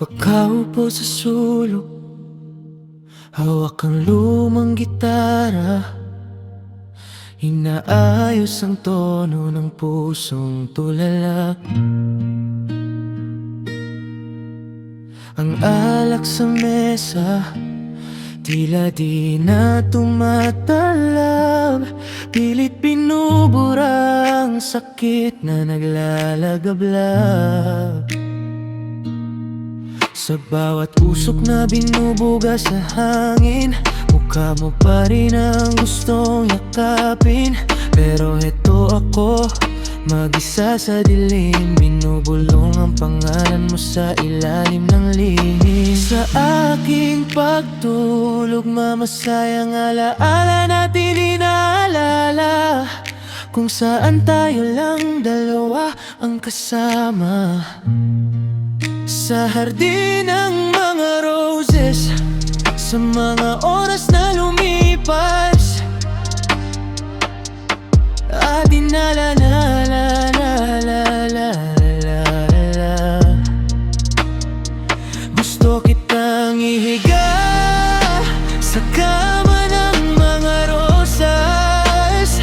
Nakaupo sa sulok, hawak ang lumang gitara. Inaayos ang tono ng pusong tulala. Ang alak sa mesa, tila di na tumatalab. Pilit binubura ang sakit na naglalagablab. Sa bawat usok na binubuga sa hangin, mukha mo pa rin ang gustong yakapin. Pero heto ako, mag-isa sa dilim, binubulong ang pangalan mo sa ilalim ng lihim. Sa aking pagtulog, mamasayang alaala natin inaalala, kung saan tayo lang dalawa ang kasama. Sa hardin ng mga roses, sa mga oras na lumipas, at gusto kitang ihiga sa kama ng mga rosas.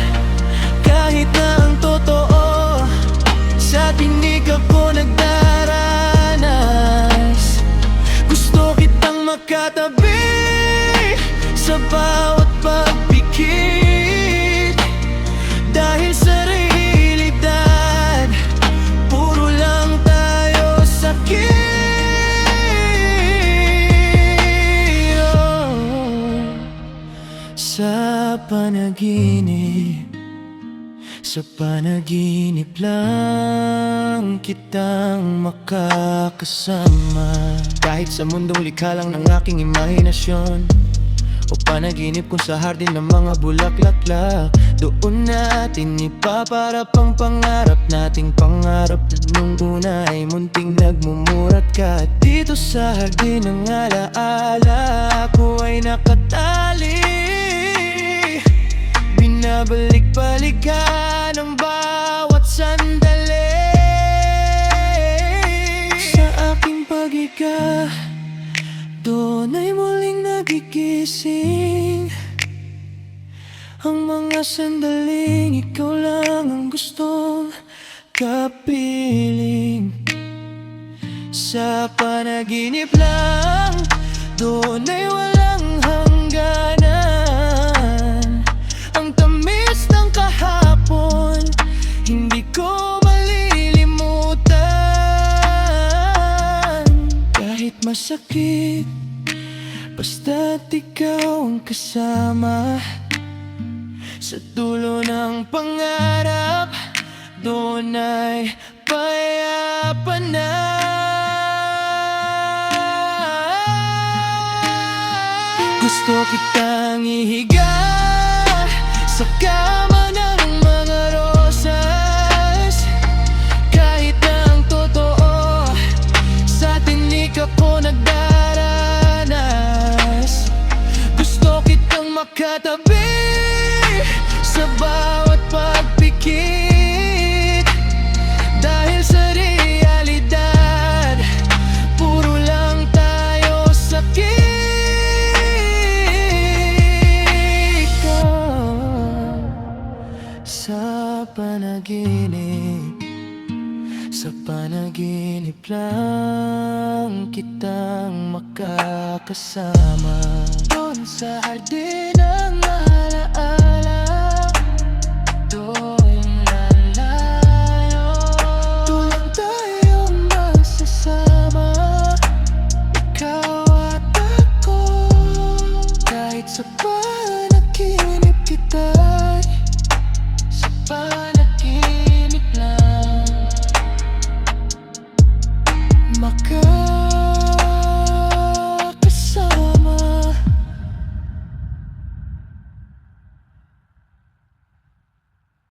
Kahit na ang totoo, sa tinig ako nagdaranas. Gusto kitang makatabi sa bawat pagpikit, dahil sa realidad, puro lang tayo sakit. Sa panaginip lang kitang makakasama. Kahit sa mundong likha lang ng aking imahinasyon, o panaginip kung sa hardin ng mga bulaklak, doon natin ipaparap ang pangarap nating pangarap na nung una ay munting nagmumurat ka. Dito sa hardin ng alaala, ako ay nakatali, binabalik-balikan ang bawat sandali. Sa aking paghiga, doon ay muling nagigising ang mga sandaling ikaw lang ang gustong kapiling. Sa panaginip lang, doon ay walang hangganan. Ang tamis ng kahapon, hindi ko malilimutan. Kahit masakit, basta't ikaw ang kasama. Sa dulo ng pangarap, doon ay payapan na. Gusto kitang ihiga sa kama ng mga rosas. Kahit na ang totoo, sa tinig ako nagdaranas. Gusto kitang makatabi sa bawat pagpikit, dahil sa realidad, puro lang tayo sakit. Sa panaginip lang kitang makakasama. Doon sa hardin ng alaala, doon lalayo, tulang tayong magsasama. Ikaw at ako, kahit sa panaginip kita, sa panaginip lang